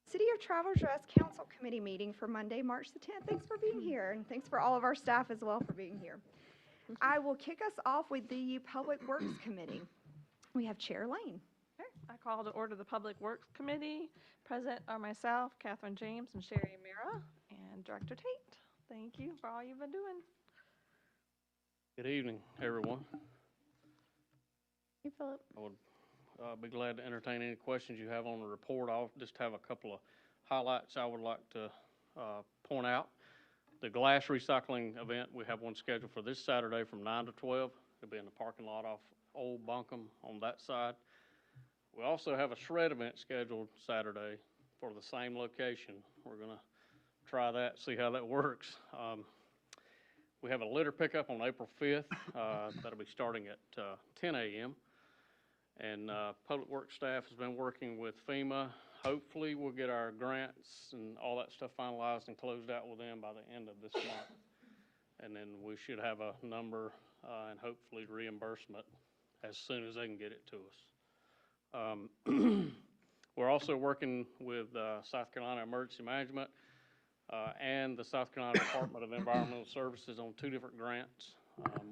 City of Travelers Rest Council Committee meeting for Monday, March the 10th. Thanks for being here, and thanks for all of our staff as well for being here. I will kick us off with the Public Works Committee. We have Chair Lane. Okay. I call to order the Public Works Committee. Present are myself, Catherine James, and Sherry Mira, and Director Tate. Thank you for all you've been doing. Good evening, everyone. Hey, Philip. I would be glad to entertain any questions you have on the report. I'll just have a couple of highlights I would like to point out. The glass recycling event, we have one scheduled for this Saturday from 9 to 12. It'll be in the parking lot off Old Buncombe on that side. We also have a shred event scheduled Saturday for the same location. We're going to try that, see how that works. We have a litter pickup on April 5th. That'll be starting at 10 a.m. And Public Works staff has been working with FEMA. Hopefully we'll get our grants and all that stuff finalized and closed out with them by the end of this month. And then we should have a number and hopefully reimbursement as soon as they can get it to us. We're also working with South Carolina Emergency Management and the South Carolina Department of Environmental Services on 2 different grants.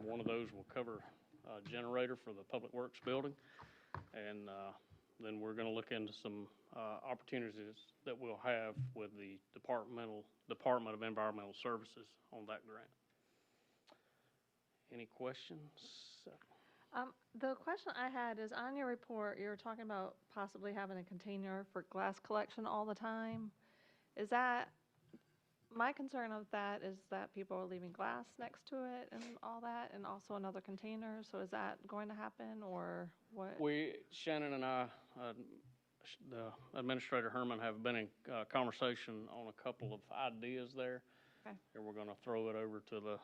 One of those will cover a generator for the Public Works building, and then we're going to look into some opportunities that we'll have with the Department of Environmental Services on that grant. Any questions? The question I had is, on your report, you were talking about possibly having a container for glass collection all the time. Is that, my concern of that is that people are leaving glass next to it and all that, and also another container. So is that going to happen, or what? Shannon and I, the Administrator Herman, have been in conversation on a couple of ideas there. Okay. And we're going to throw it over to the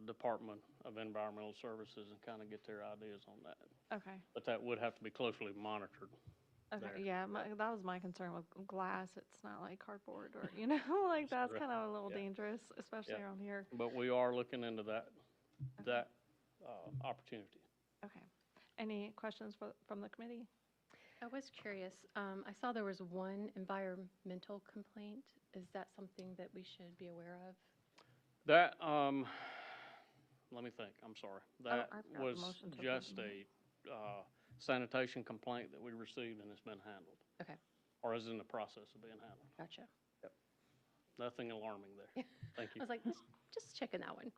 Department of Environmental Services and kind of get their ideas on that. Okay. But that would have to be closely monitored. Okay, there. yeah, that was my concern with glass. It's not like cardboard or, like that's kind of a little dangerous, especially around here. But we are looking into that opportunity. Okay. Any questions from the committee? I was curious. I saw there was one environmental complaint. Is that something that we should be aware of? That, let me think, I'm sorry. That I forgot the was motion to just approve. a sanitation complaint that we received, and it's been handled. Okay, Or is in the process of being handled. gotcha. Nothing alarming there. Thank you. I was like, just checking that one.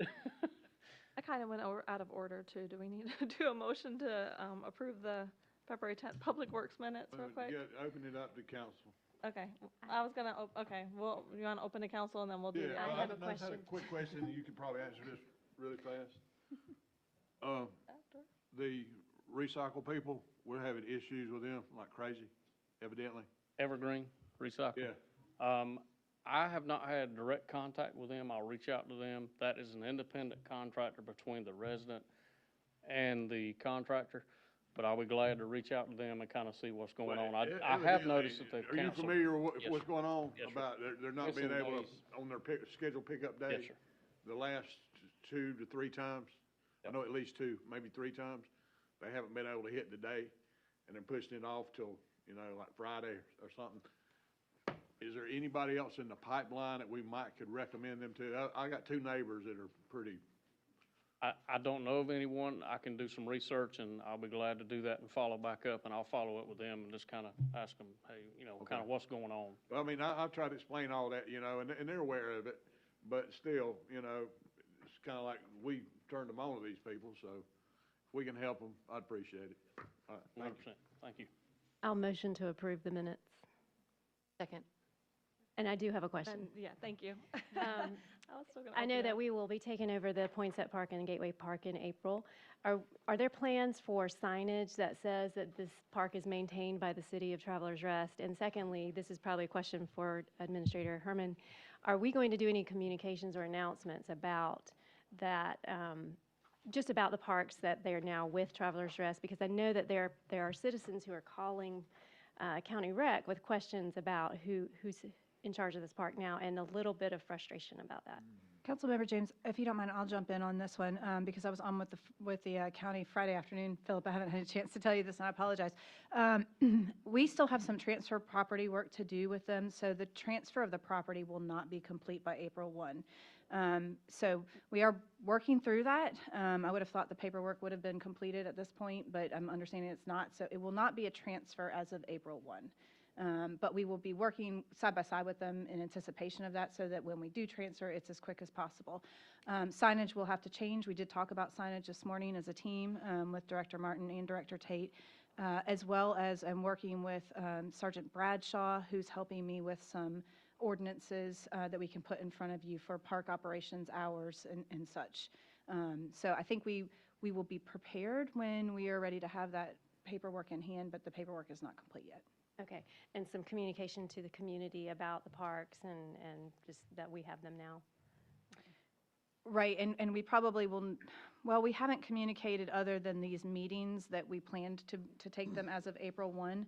I kind of went out of order too. Do we need to do a motion to approve the February 10th Public Works minutes real quick? Yeah, open it up to council. Okay. I was going to, okay. Well, you want to open to council and then we'll do Yeah, that? I have a just had question. a quick question, and you could probably answer this really fast. The recycle people, we're having issues with them like crazy, evidently. Evergreen Recycle. Yeah. I have not had direct contact with them. I'll reach out to them. That is an independent contractor between the resident and the contractor, but I'll be glad to reach out to them and kind of see what's going on. I have noticed that they've Are you canceled. familiar with Yes, what's sir. going on Yes, sir. about they're not Missing being able to, days. on their scheduled pickup day? Yes, sir. The last 2 to 3 times, I Yep. know at least 2, maybe 3 times, they haven't been able to hit the day, and they're pushing it off till, like Friday or something. Is there anybody else in the pipeline that we could recommend them to? I got 2 neighbors that are pretty, I don't know of anyone. I can do some research, and I'll be glad to do that and follow back up, and I'll follow up with them and just kind of ask them, hey, kind of what's going on. well, I mean, I've tried to explain all that, and they're aware of it, but still, it's kind of like we turned them on to these people, so if we can help them, I'd appreciate it. All right, thank you. 100%. Thank you. I'll motion to approve the minutes. Second. And I do have a question. Yeah, thank you. I was still gonna I know open that it. we will be taking over the Poinsett Park and Gateway Park in April. Are there plans for signage that says that this park is maintained by the City of Travelers Rest? And secondly, this is probably a question for Administrator Herman, are we going to do any communications or announcements about that, just about the parks that they're now with Travelers Rest? Because I know that there are citizens who are calling County Rec with questions about who's in charge of this park now, and a little bit of frustration about that. Councilmember James, if you don't mind, I'll jump in on this one, because I was on with the county Friday afternoon. Philip, I haven't had a chance to tell you this, and I apologize. We still have some transfer property work to do with them, so the transfer of the property will not be complete by April 1. So we are working through that. I would have thought the paperwork would have been completed at this point, but I'm understanding it's not, so it will not be a transfer as of April 1. But we will be working side by side with them in anticipation of that, so that when we do transfer, it's as quick as possible. Signage will have to change. We did talk about signage this morning as a team with Director Martin and Director Tate, as well as I'm working with Sergeant Bradshaw, who's helping me with some ordinances that we can put in front of you for park operations hours and such. So I think we will be prepared when we are ready to have that paperwork in hand, but the paperwork is not complete yet. Okay, and some communication to the community about the parks and just that we have them now. Right, and we probably will, well, we haven't communicated other than these meetings that we planned to take them as of April 1.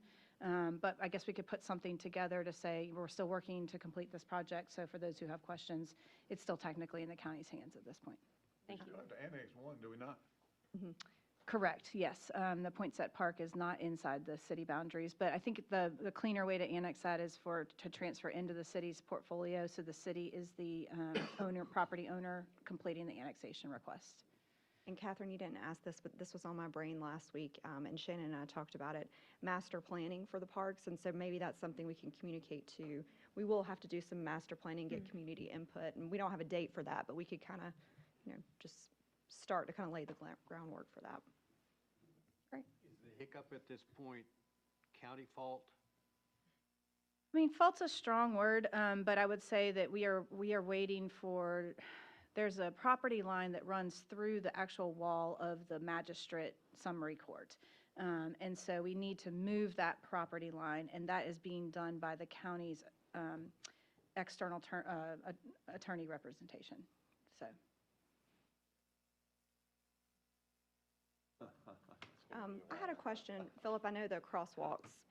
But I guess we could put something together to say we're still working to complete this project. So for those who have questions, it's still technically in the county's hands at this point. Thank you. We'll have to annex one, do we not? Correct, yes. The Poinsett Park is not inside the city boundaries, but I think the cleaner way to annex that is to transfer into the city's portfolio, so the city is the property owner completing the annexation request. And Catherine, you didn't ask this, but this was on my brain last week, and Shannon and I talked about it, master planning for the parks, and so maybe that's something we can communicate to. We will have to do some master planning, get community input, and we don't have a date for that, but we could kind of, just start to kind of lay the groundwork for that. Is the hiccup at this point county fault? I mean, fault's a strong word, but I would say that we are waiting for, there's a property line that runs through the actual wall of the magistrate summary court. And so we need to move that property line, and that is being done by the county's external attorney representation, so. I had a question, Philip. I know the crosswalks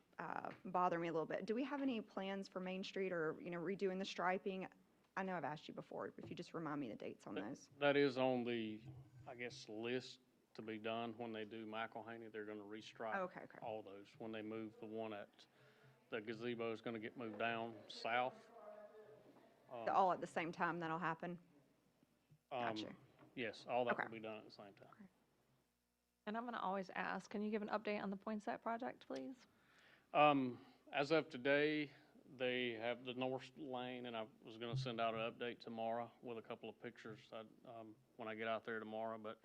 bother me a little bit. Do we have any plans for Main Street or, redoing the striping? I know I've asked you before, but if you just remind me the dates on those. That is on the, I guess, list to be done when they do McElhaney. They're gonna restripe Oh, okay. all those. When they move the one at, the gazebo is gonna get moved down south. All at the same time that'll happen? Gotcha. Yes, all that Okay. will be done at the same time. And I'm going to always ask, can you give an update on the Poinsett project, please? As of today, they have the north lane, and I was gonna send out an update tomorrow with a couple of pictures, when I get out there tomorrow, but,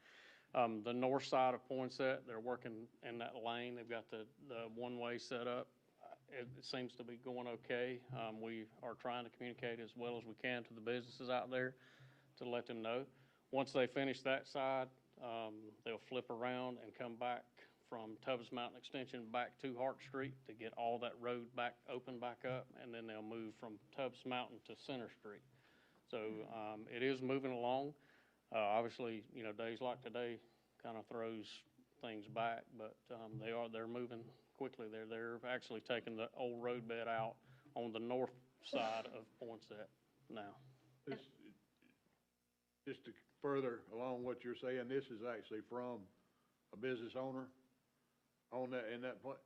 the north side of Poinsett, they're working in that lane. They've got the one-way set up. It seems to be going okay. We are trying to communicate as well as we can to the businesses out there to let them know. Once they finish that side, they'll flip around and come back from Tubbs Mountain Extension back to Hart Street to get all that road back, open back up, and then they'll move from Tubbs Mountain to Center Street. So, it is moving along. Obviously, days like today kind of throws things back, but, they're moving quickly. They're actually taking the old road bed out on the north side of Poinsett now. Just to further along what you're saying, this is actually from a business owner on that, in that point.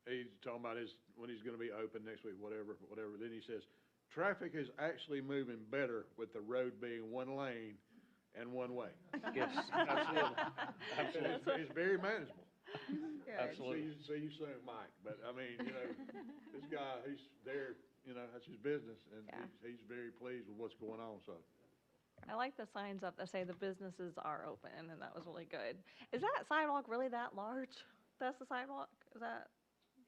He's talking about when he's gonna be open next week, whatever. Then he says, traffic is actually moving better with the road being one lane and one way. Yes, absolutely. Absolutely. It's very manageable. Absolutely. See you soon, Mike. But I mean, this guy, he's there, that's his business, and Yeah. he's very pleased with what's going on, so. I like the signs up that say the businesses are open, and that was really good. Is that sidewalk really that large? That's the sidewalk? Is that,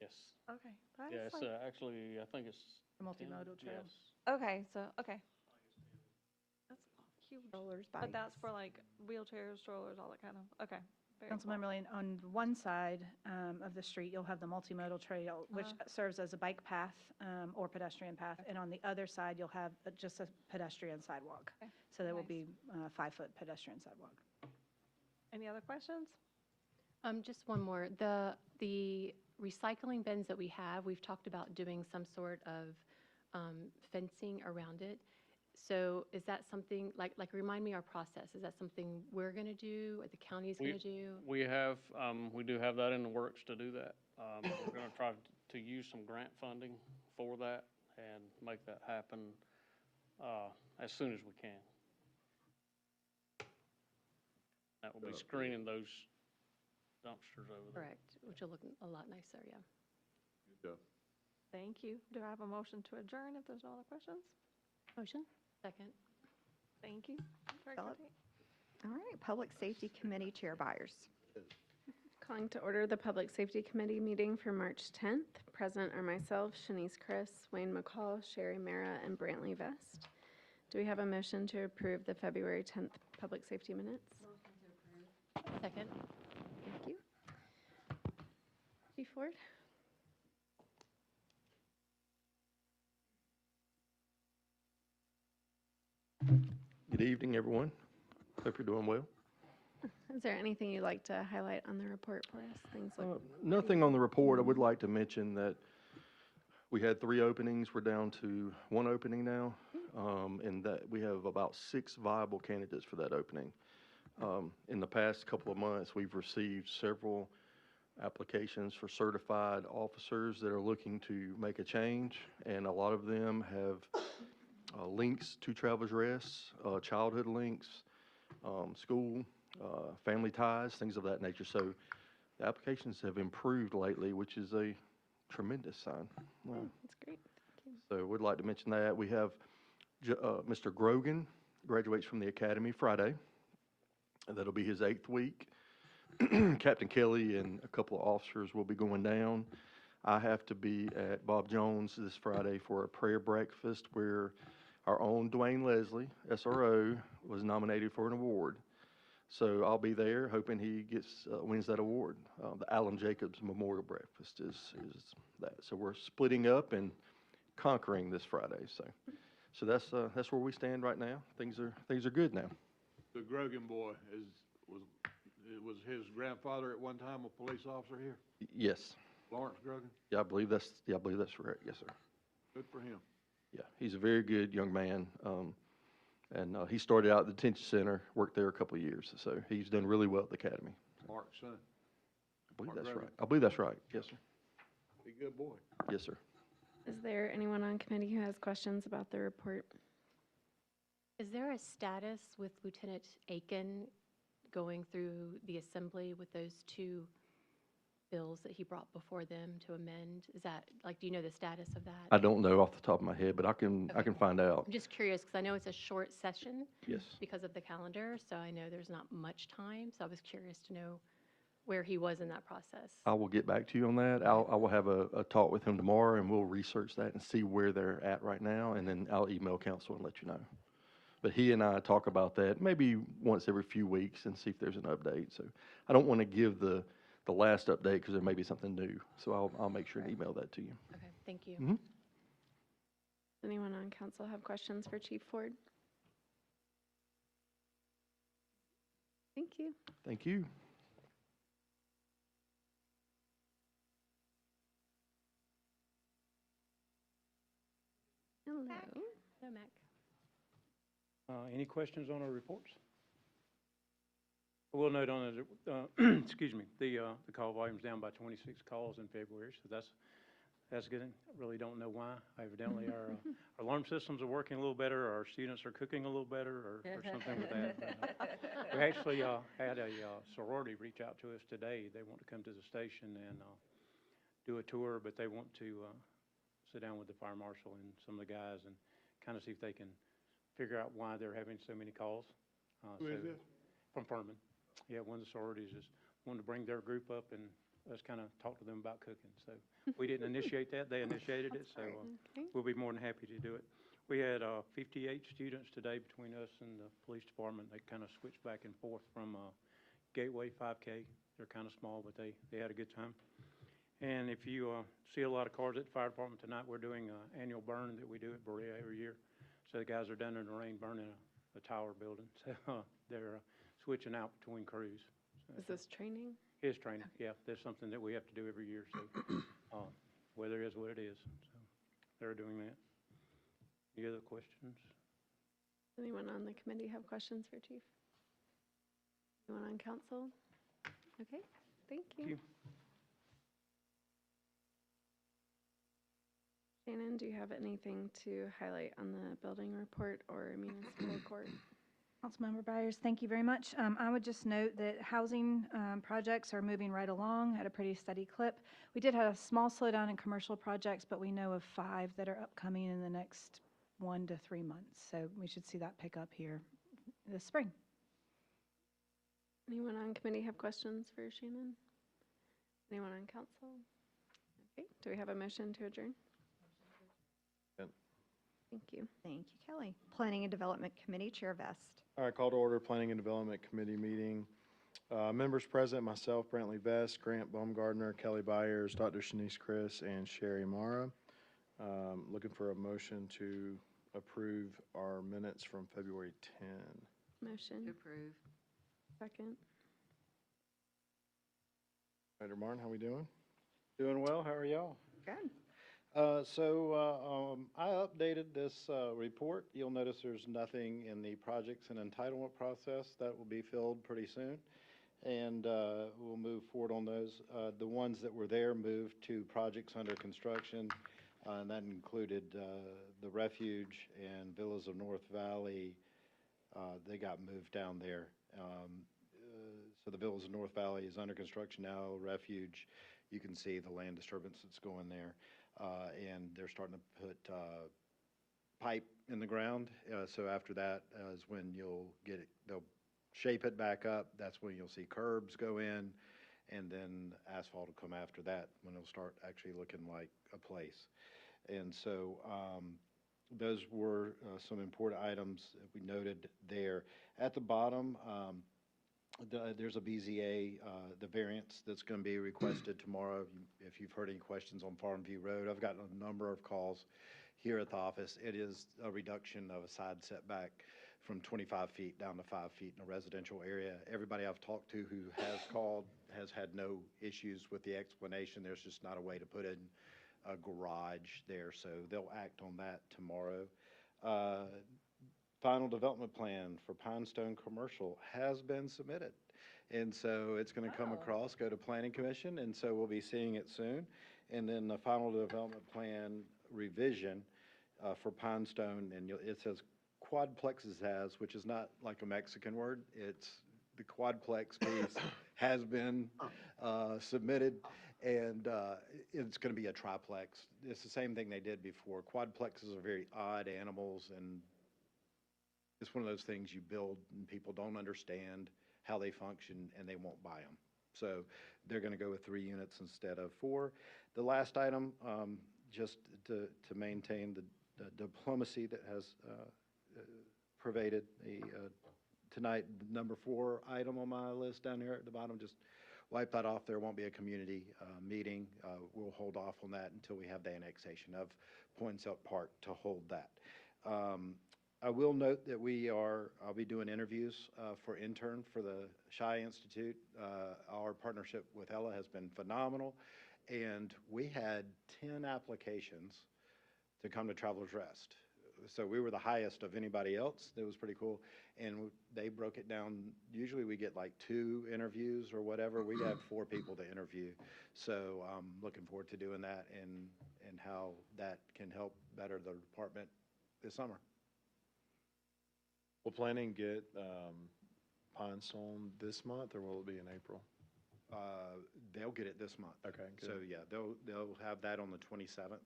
Yes. okay. That Yeah, is it's like- actually, I think it's. The multimodal 10, trail. yes. Okay, so, okay. That's huge. Strollers, But that's bikes. for like wheelchairs, strollers, all that kind of, okay. Very cool. Councilmember Lane, on one side of the street, you'll have the multimodal trail, which serves as a bike path or pedestrian path. And on the other side, you'll have just a pedestrian sidewalk. Okay. So there will Nice. be a 5-foot pedestrian sidewalk. Any other questions? Just one more. The recycling bins that we have, we've talked about doing some sort of fencing around it. So is that something, remind me our process. Is that something we're going to do, or the county's We- going to do? We have, we do have that in the works to do that. We're gonna try to use some grant funding for that and make that happen, as soon as we can. That will be screening those dumpsters over there. Correct, which will look a lot nicer, yeah. Good job. Thank you. Do I have a motion to adjourn if there's no other questions? Motion? Second. Thank you. Philip? All right, Public Safety Committee Chair Byers. Calling to order the Public Safety Committee meeting for March 10th. Present are myself, Shanice Chris, Wayne McCall, Sherry Mara, and Brantley Vest. Do we have a motion to approve the February 10th public safety minutes? Second. Thank you. Chief Ford? Good evening, everyone. Hope you're doing well. Is there anything you'd like to highlight on the report for us? Things look Nothing on the report. I would like to mention that we had 3 openings. We're down to 1 opening now, and that we have about 6 viable candidates for that opening. In the past couple of months, we've received several applications for certified officers that are looking to make a change, and a lot of them have links to Travelers Rest, childhood links, school, family ties, things of that nature. So the applications have improved lately, which is a tremendous sign. That's great. So we'd like to mention that. We have Mr. Grogan graduates from the academy Friday. And that'll be his 8th week. Captain Kelly and a couple of officers will be going down. I have to be at Bob Jones this Friday for a prayer breakfast where our own Dwayne Leslie, SRO, was nominated for an award. So I'll be there hoping he wins that award. The Alan Jacobs Memorial Breakfast is that. So we're splitting up and conquering this Friday. So that's where we stand right now. Things are good now. The Grogan boy was his grandfather at one time a police officer here? Yes. Lawrence Grogan? Yeah, I believe that's correct. Yes, sir. Good for him. Yeah, he's a very good young man. And he started out at the detention center, worked there a couple of years. So he's done really well at the academy. Mark's son. I believe Mark that's Grogan. right. I believe that's right. Yes, sir. Be a good boy. Yes, sir. Is there anyone on committee who has questions about the report? Is there a status with Lieutenant Aiken going through the assembly with those 2 bills that he brought before them to amend? Is that, do you know the status of that? I don't know off the top of my head, but I can find out. I'm just curious, because I know it's a short session Yes. because of the calendar, so I know there's not much time, so I was curious to know where he was in that process. I will get back to you on that. I will have a talk with him tomorrow, and we'll research that and see where they're at right now, and then I'll email council and let you know. But he and I talk about that maybe once every few weeks and see if there's an update. So I don't want to give the last update because there may be something new. So I'll make sure and email that to you. Okay, thank you. Mhm. Does anyone on council have questions for Chief Ford? Thank you. Thank you. Hello. No, Mac. Any questions on our reports? I will note on it, excuse me, the call volume's down by 26 calls in February, so that's good. I really don't know why. Evidently, our alarm systems are working a little better, or our students are cooking a little better, or something with that. But, we actually had a sorority reach out to us today. They want to come to the station and do a tour, but they want to sit down with the fire marshal and some of the guys and kind of see if they can figure out why they're having so many calls. Who is this? From Furman. Yeah, one of the sororities just wanted to bring their group up and us kind of talk to them about cooking. So we didn't initiate that, they initiated it, so Okay. we'll be more than happy to do it. We had 58 students today between us and the police department. They kind of switched back and forth from Gateway 5K. They're kind of small, but they had a good time. And if you see a lot of cars at the fire department tonight, we're doing an annual burn that we do at Berea every year. So the guys are down in the rain burning a tower building. So they're switching out between crews. So Is this training? It's training, yeah. There's something that we have to do every year, so weather is what it is. So they're doing that. Any other questions? Anyone on the committee have questions for Chief? Anyone on council? Okay, thank you. you. Shannon, do you have anything to highlight on the building report or municipal court? Councilmember Byers, thank you very much. I would just note that housing projects are moving right along at a pretty steady clip. We did have a small slowdown in commercial projects, but we know of 5 that are upcoming in the next 1 to 3 months. So we should see that pick up here this spring. Anyone on committee have questions for Shannon? Anyone on council? Okay, do we have a motion to adjourn? Thank you. Thank you, Kelly. Planning and Development Committee Chair Vest. All right, call to order, Planning and Development Committee meeting. Members present, myself, Brantley Vest, Grant Baumgardner, Kelly Byers, Dr. Shanice Chris, and Sherry Mara. Looking for a motion to approve our minutes from February 10. Motion. To approve. Second. Senator Martin, how we doing? Doing well, how are y'all? Good. I updated this report. You'll notice there's nothing in the projects and entitlement process. That will be filled pretty soon, and we'll move forward on those. The ones that were there moved to projects under construction, and that included the Refuge and Villas of North Valley. They got moved down there. So the Villas of North Valley is under construction now. Refuge, you can see the land disturbance that's going there. And they're starting to put pipe in the ground. So after that is when you'll get it, they'll shape it back up. That's when you'll see curbs go in, and then asphalt will come after that when it'll start actually looking like a place. And so those were some important items that we noted there. At the bottom, there's a BZA, the variance that's going to be requested tomorrow. If you've heard any questions on Farm View Road, I've gotten a number of calls here at the office. It is a reduction of a side setback from 25 feet down to 5 feet in a residential area. Everybody I've talked to who has called has had no issues with the explanation. There's just not a way to put in a garage there, so they'll act on that tomorrow. Final development plan for Pinestone Commercial has been submitted. And so it's going to come across, go to Planning Commission, and so we'll be seeing it soon. And then the final development plan revision for Pinestone, and it says quadplexes has, which is not like a Mexican word. It's the quadplex piece has been submitted, and it's going to be a triplex. It's the same thing they did before. Quadplexes are very odd animals, and it's one of those things you build and people don't understand how they function and they won't buy them. So they're going to go with 3 units instead of 4. The last item, just to maintain the diplomacy that has pervaded the tonight, number 4 item on my list down here at the bottom, just wipe that off. There won't be a community meeting. We'll hold off on that until we have the annexation of Poinsett Park to hold that. I will note that I'll be doing interviews for intern for the Shy Institute. Our partnership with Ella has been phenomenal, and we had 10 applications to come to Travelers Rest. So we were the highest of anybody else. That was pretty cool, and they broke it down. Usually we get like 2 interviews or whatever. We'd have 4 people to interview. So I'm looking forward to doing that and how that can help better the department this summer. Will planning get Pinestone this month, or will it be in April? They'll get it this month. Okay, good. So, yeah, they'll have that on the 27th,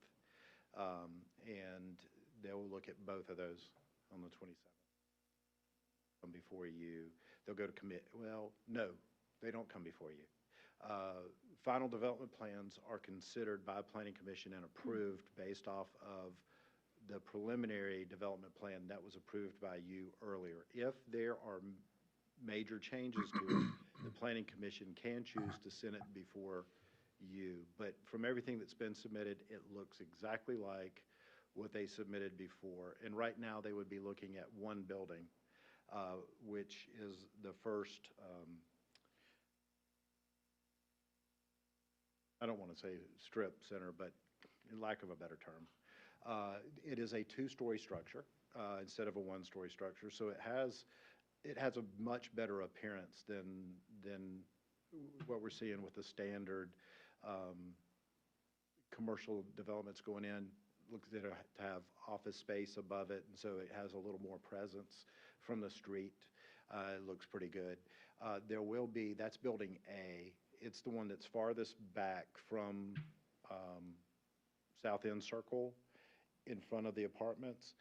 and they'll look at both of those on the 27th. Come before you. They'll go to commit. Well, no, they don't come before you. Final development plans are considered by Planning Commission and approved based off of the preliminary development plan that was approved by you earlier. If there are major changes to it, the Planning Commission can choose to send it before you. But from everything that's been submitted, it looks exactly like what they submitted before. And right now, they would be looking at 1 building, which is the first, I don't want to say strip center, but in lack of a better term. It is a 2-story structure. instead of a one-story structure. So it has a much better appearance than what we're seeing with the standard commercial developments going in. Looks to have office space above it, and so it has a little more presence from the street. It looks pretty good. There will be, that's building A. It's the one that's farthest back from South End Circle in front of the apartments.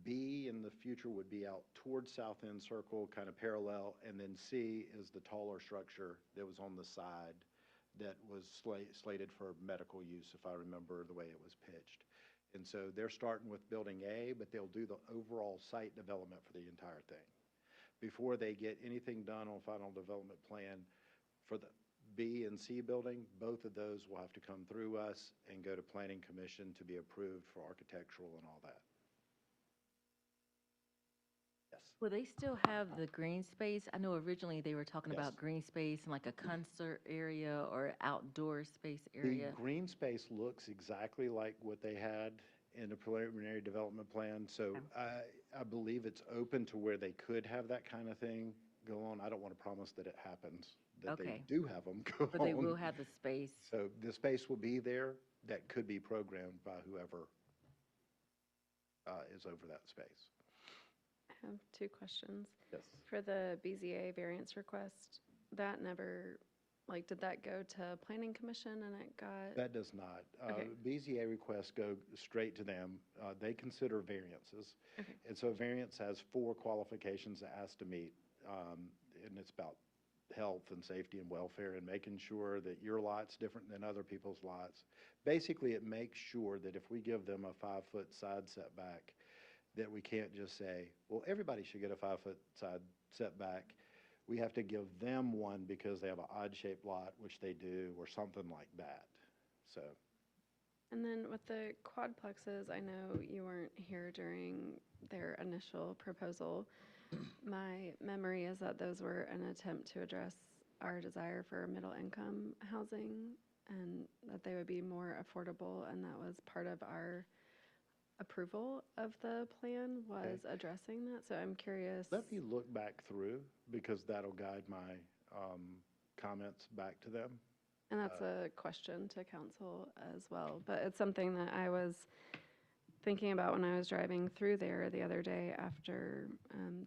B in the future would be out towards South End Circle, kind of parallel, and then C is the taller structure that was on the side that was slated for medical use, if I remember the way it was pitched. And so they're starting with building A, but they'll do the overall site development for the entire thing. Before they get anything done on final development plan for the B and C building, both of those will have to come through us and go to Planning Commission to be approved for architectural and all that. Yes. Will they still have the green space? I know originally they were talking Yes. about green space and like a concert area or outdoor space area. The green space looks exactly like what they had in the preliminary development plan. So I believe it's open to where they could have that kind of thing go on. I don't want to promise that it happens, that they Okay. do have them go on. But they will have the space. So the space will be there that could be programmed by whoever is over that space. I have two questions. Yes. For the BZA variance request, that never, like, did that go to Planning Commission and it got? That does not. Okay. BZA requests go straight to them. They consider variances. Okay. And so a variance has 4 qualifications it has to meet. And it's about health and safety and welfare and making sure that your lot's different than other people's lots. Basically, it makes sure that if we give them a 5-foot side setback, that we can't just say, well, everybody should get a 5-foot side setback. We have to give them one because they have an odd-shaped lot, which they do, or something like that. So, And then with the quadplexes, I know you weren't here during their initial proposal. My memory is that those were an attempt to address our desire for middle-income housing and that they would be more affordable, and that was part of our approval of the plan was addressing that. So I'm curious. let me look back through, because that'll guide my comments back to them. And that's a question to council as well, but it's something that I was thinking about when I was driving through there the other day after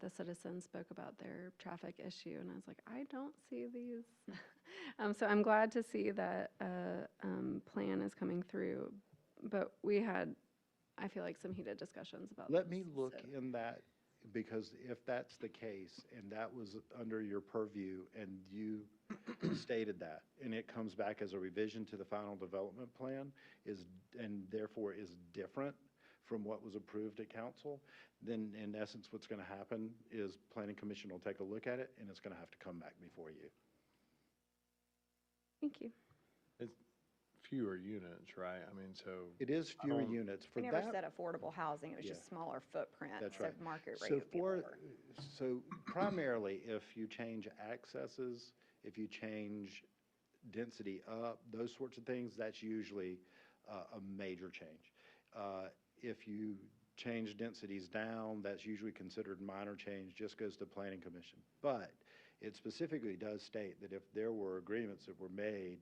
the citizens spoke about their traffic issue, and I was like, I don't see these. So I'm glad to see that plan is coming through, but we had, I feel like, some heated discussions about Let this, me look so- in that, because if that's the case, and that was under your purview, and you stated that, and it comes back as a revision to the final development plan, and therefore is different from what was approved at council, then in essence, what's going to happen is Planning Commission will take a look at it, and it's going to have to come back before you. Thank you. Fewer units, right? I mean, so. It is fewer units. For We never that, said affordable housing, it was Yeah. just smaller footprint, That's so right. market rate So would be lower. so primarily, if you change accesses, if you change density up, those sorts of things, that's usually a major change. If you change densities down, that's usually considered minor change, just goes to Planning Commission. But it specifically does state that if there were agreements that were made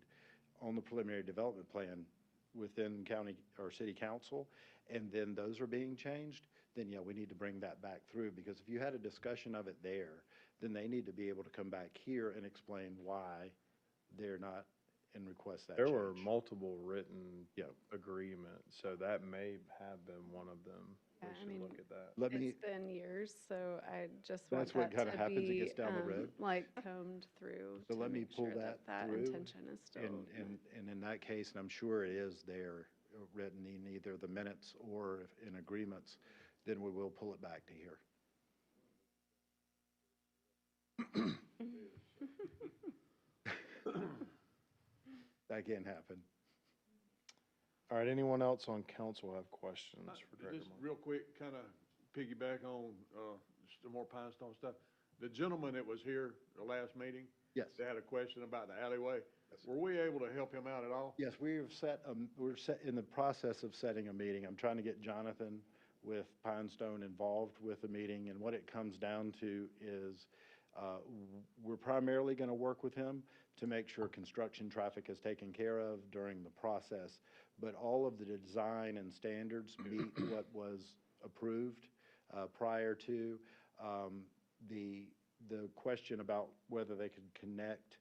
on the preliminary development plan within county or city council, and then those are being changed, then yeah, we need to bring that back through, because if you had a discussion of it there, then they need to be able to come back here and explain why they're not, and request that There change. were multiple written Yeah. agreements, so that may have been one of them. Yeah, We I should mean, look at that. Let me, It's been years, so I just want That's what that kinda to happens, it be, gets down the road. like, combed through So to let me make pull sure that that through, intention is still and met. in that case, and I'm sure it is there, written in either the minutes or in agreements, then we will pull it back to here. That can happen. All right, anyone else on council have questions for Director Just Mark? real quick, kind of piggyback on just the more Pinestone stuff. The gentleman that was here the last meeting, Yes. they had a question about the alleyway. Were we able to help him out at all? Yes, we're in the process of setting a meeting. I'm trying to get Jonathan with Pine Stone involved with the meeting, and what it comes down to is we're primarily going to work with him to make sure construction traffic is taken care of during the process, but all of the design and standards meet what was approved prior to. The question about whether they could connect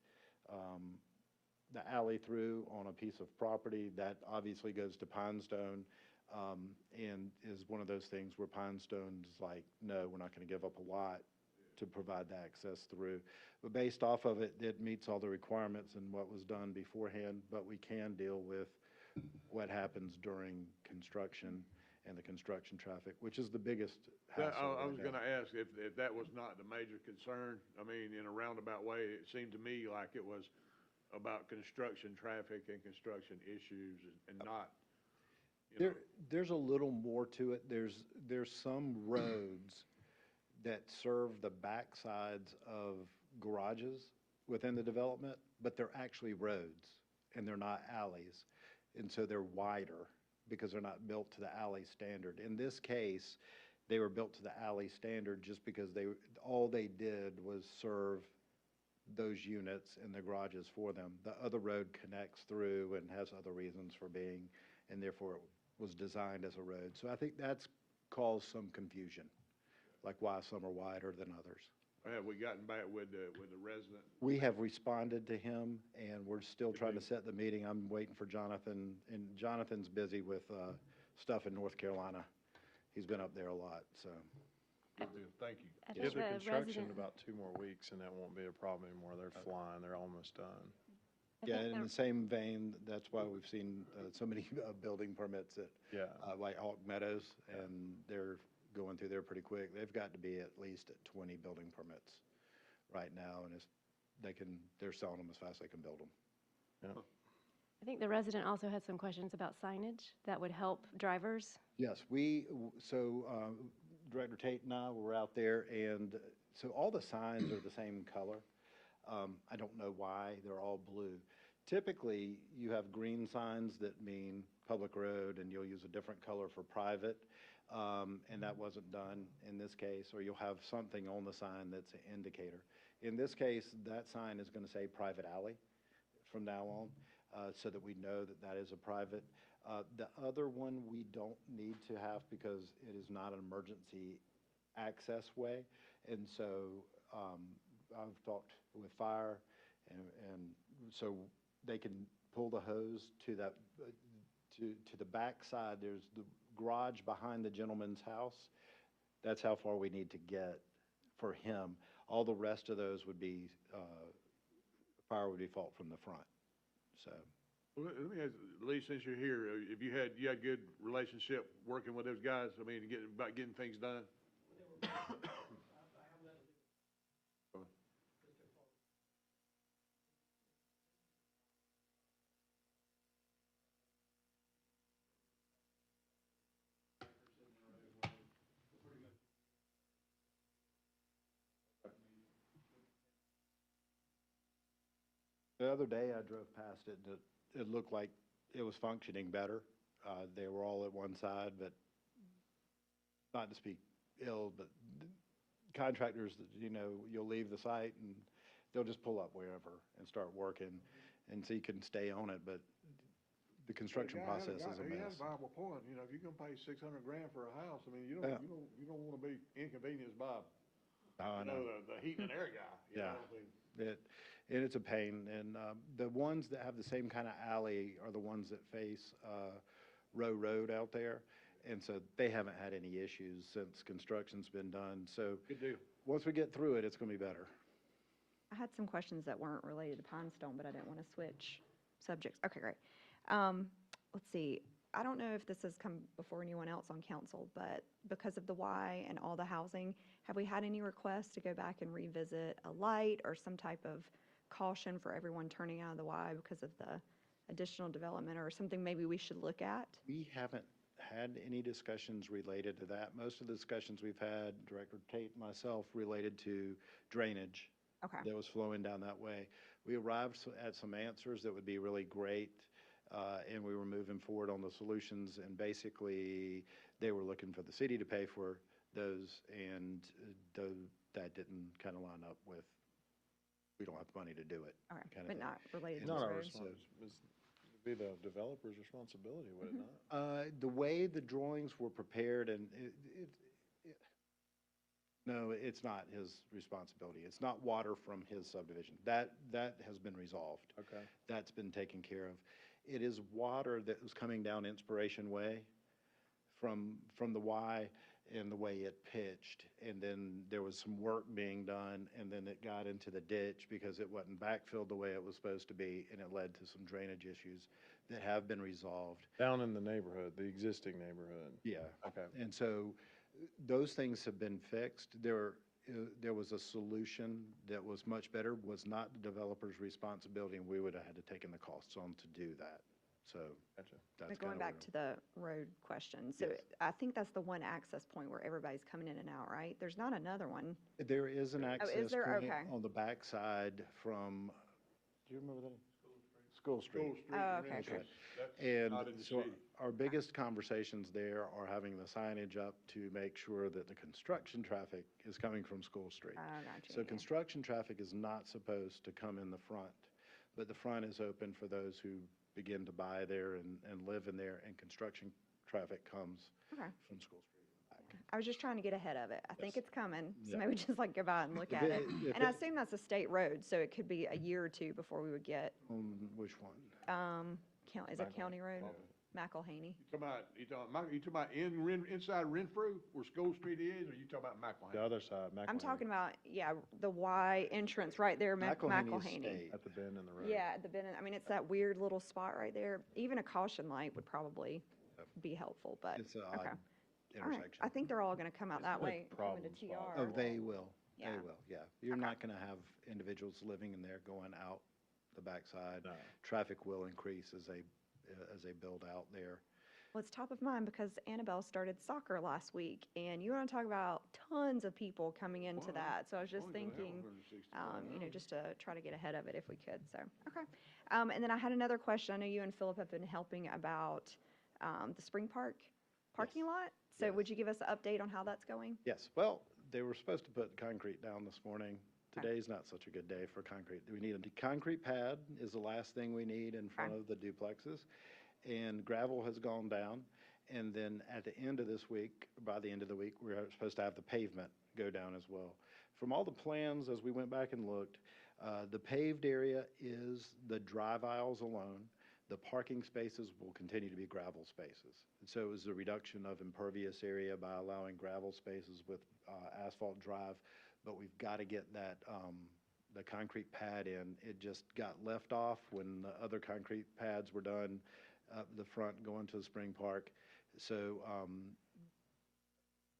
the alley through on a piece of property, that obviously goes to Pine Stone, and is one of those things where Pine Stone's like, no, we're not going to give up a lot to provide the access through. But based off of it, it meets all the requirements and what was done beforehand, but we can deal with what happens during construction and the construction traffic, which is the biggest hassle I right was now. gonna ask if that was not the major concern. I mean, in a roundabout way, it seemed to me like it was about construction traffic and construction issues and not, you know. There's a little more to it. There's some roads that serve the backsides of garages within the development, but they're actually roads and they're not alleys. And so they're wider because they're not built to the alley standard. In this case, they were built to the alley standard just because all they did was serve those units in the garages for them. The other road connects through and has other reasons for being, and therefore it was designed as a road. So I think that's caused some confusion, like why some are wider than others. Have we gotten back with the resident? We have responded to him, and we're still trying to set the meeting. I'm waiting for Jonathan, and Jonathan's busy with stuff in North Carolina. He's been up there a lot, so. Good deal. Thank you. I Give think the the construction resident- about 2 more weeks, and that won't be a problem anymore. They're flying, they're almost done. I Yeah, think in the- the same vein, that's why we've seen so many building permits at Yeah. White Hawk Meadows, and they're going through there pretty quick. They've got to be at least at 20 building permits right now, and they're selling them as fast as they can build them. I think the resident also had some questions about signage that would help drivers. Yes, Director Tate and I were out there, and so all the signs are the same color. I don't know why, they're all blue. Typically, you have green signs that mean public road, and you'll use a different color for private, and that wasn't done in this case, or you'll have something on the sign that's an indicator. In this case, that sign is going to say private alley from now on, so that we know that that is a private. The other one we don't need to have because it is not an emergency access way. And so I've talked with fire, and so they can pull the hose to that, to the back side. There's the garage behind the gentleman's house. That's how far we need to get for him. All the rest of those would be, fire would default from the front, so. Well, let me ask, Lee, since you're here, if you had good relationship working with those guys, I mean, about getting things done? The other day, I drove past it, and it looked like it was functioning better. They were all at one side, but not to speak ill, but contractors, you'll leave the site, and they'll just pull up wherever and start working, and so you can stay on it, but the construction process is a He has mess. a viable point, if you're gonna pay $600,000 for a house, I mean, you Yeah. don't wanna be inconvenienced by, I know. the heat and air guy, you Yeah. know? I mean, And it's a pain, and the ones that have the same kind of alley are the ones that face Row Road out there, and so they haven't had any issues since construction's been done, so Good deal. once we get through it, it's gonna be better. I had some questions that weren't related to Pine Stone, but I didn't want to switch subjects. Okay, great. Let's see. I don't know if this has come before anyone else on council, but because of the Y and all the housing, have we had any requests to go back and revisit a light or some type of caution for everyone turning out of the Y because of the additional development, or something maybe we should look at? We haven't had any discussions related to that. Most of the discussions we've had, Director Tate and myself, related to drainage Okay. that was flowing down that way. We arrived at some answers that would be really great and we were moving forward on the solutions, and basically, they were looking for the city to pay for those, and that didn't kind of line up with, we don't have the money to do it. Okay, kind of but thing. not related to Not this our road? responsibility. It'd be the developer's responsibility, would it not? The way the drawings were prepared, and no, it's not his responsibility. It's not water from his subdivision. That has been resolved. Okay. That's been taken care of. It is water that was coming down Inspiration Way from the Y and the way it pitched. And then there was some work being done, and then it got into the ditch because it wasn't backfilled the way it was supposed to be, and it led to some drainage issues that have been resolved. Down in the neighborhood, the existing neighborhood. Yeah. Okay. And so those things have been fixed. There was a solution that was much better, was not the developer's responsibility, and we would have had to taken the costs on to do that. So Gotcha. that's But going kinda back to the road question, so Yes. I think that's the one access point where everybody's coming in and out, right? There's not another one. There is an access there? point Okay. on the backside from, do you remember that? School Street. School Street. Oh, okay. Entrance, that's And not in the so city. our biggest conversations there are having the signage up to make sure that the construction traffic is coming from School Street. Oh, gotcha, So yeah. construction traffic is not supposed to come in the front, but the front is open for those who begin to buy there and live in there, and construction traffic comes Okay. from School Street. I was just trying to get ahead of it. I think Yes. it's coming, so Yeah. maybe just like go by and look If at it. if And I assume that's a state road, so it could be a year or two before we would get, On which one? is it County Road? McElhaney. You talking about inside Renfrew, where School Street is, or you talking about McElhaney? The other side, I'm talking about, yeah, the Y entrance right there, McElhaney is McElhaney. state. at the bend in the road. Yeah, at the Bennett, I mean, it's that weird little spot right there. Even a caution light would probably be helpful, but, It's an okay. odd All right, intersection. I think they're all gonna come out that a way, coming to problem TR. spot. Oh, they will. They Yeah. will, yeah. You're Okay. not going to have individuals living in there going out the backside. No. Traffic will increase as they build out there. Well, it's top of mind because Annabelle started soccer last week, and you want to talk about tons of people coming into Wow. that. So I was just Only gonna have thinking, 160. just to try to get ahead of it if we could, so, okay. And then I had another question. I know you and Philip have been helping about the Spring Park parking lot. So Yes. would you give us an update on how that's going? Yes, well, they were supposed to put concrete down this morning. Okay. Today's not such a good day for concrete. We need a concrete pad is the last thing we need in front Okay. of the duplexes. And gravel has gone down. And then at the end of this week, by the end of the week, we're supposed to have the pavement go down as well. From all the plans, as we went back and looked, the paved area is the drive aisles alone. The parking spaces will continue to be gravel spaces. And so it was a reduction of impervious area by allowing gravel spaces with asphalt drive. But we've got to get that, the concrete pad in. It just got left off when the other concrete pads were done up the front going to the Spring Park. So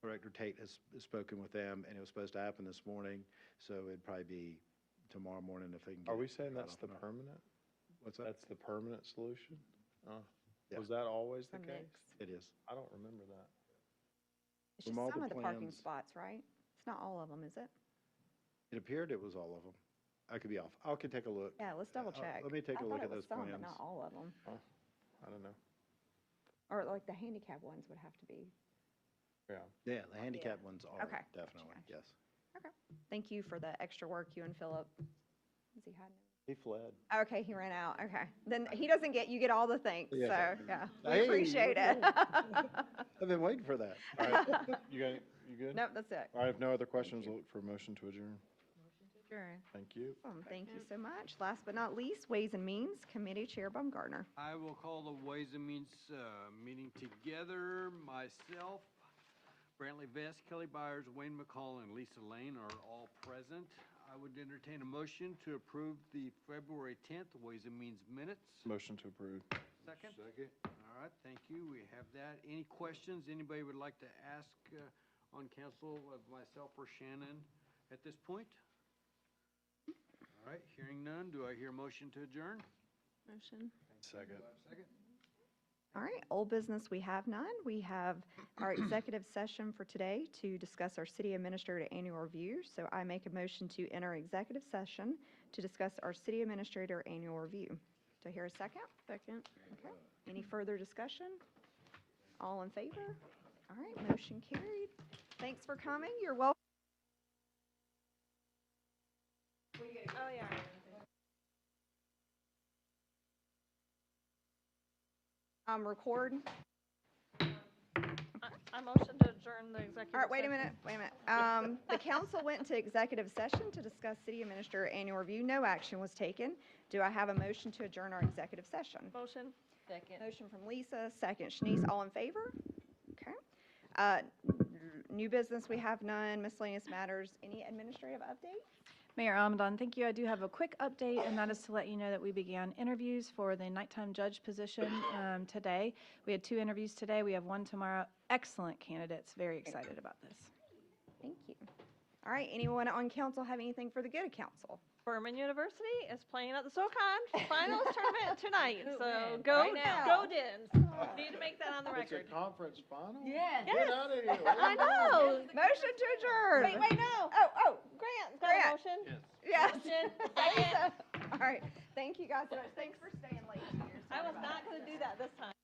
Director Tate has spoken with them, and it was supposed to happen this morning. So it'd probably be tomorrow morning if they can get Are we it saying right that's off the and up. permanent? What's that? That's the permanent solution? Yeah. Was that always the A case? mix. It is. I don't remember that. It's From just all some the of the parking plans- spots, right? It's not all of them, is it? It appeared it was all of them. I could be off. I could take a look. Yeah, let's double check. Let me take a look at those I thought it was some, plans. but not all of them. I don't know. Or like the handicap ones would have to be. Yeah. Yeah, the handicap ones are, Okay. definitely, Gotcha. yes. Thank you for the extra work, you and Philip. Is he hiding? He fled. Okay, he ran out. Okay. Then he doesn't get, you get all the thanks, so, Yes. yeah. We Hey, appreciate it. I've been waiting for that. All right, you good? Nope, that's it. All right, if no other questions, I'll look for a motion to adjourn. Adjourn. Thank you. Thank you so much. Last but not least, Ways and Means Committee Chair Baumgartner. I will call the Ways and Means meeting together. Myself, Brantley Vest, Kelly Byers, Wayne McCall, and Lisa Lane are all present. I would entertain a motion to approve the February 10th Ways and Means minutes. Motion to approve. Second? Second. All right, thank you. We have that. Any questions anybody would like to ask on council of myself or Shannon at this point? All right, hearing none, do I hear a motion to adjourn? Motion. Second. Second? All right, old business, we have none. We have our executive session for today to discuss our city administrator annual review. So I make a motion to enter executive session to discuss our city administrator annual review. Do I hear a second? Second. Okay. Any further discussion? All in favor? All right, motion carried. Thanks for coming. You're welcome. Oh, yeah. Record. I motion to adjourn the executive. All right, wait a session. minute. The council went into executive session to discuss city administrator annual review. No action was taken. Do I have a motion to adjourn our executive session? Motion. Second. Motion from Lisa, second Shanice. All in favor? Okay. New business, we have none. Miscellaneous matters. Any administrative update? Mayor Almadon, thank you. I do have a quick update, and that is to let you know that we began interviews for the nighttime judge position today. We had 2 interviews today. We have 1 tomorrow. Excellent candidates. Very excited about this. Thank you. All right, anyone on council have anything for the good of council? Furman University is playing at the SoCon Finals Tournament tonight, so win? go, Right now. go Dens. Need to make that on the It's record. a conference final? Yes. Get out of here. I know. Motion to adjourn. Wait, no. Grant. Got a motion? Yes. Motion. Lisa. All right, thank you guys so much. Thanks for staying late. I was not gonna do that this time.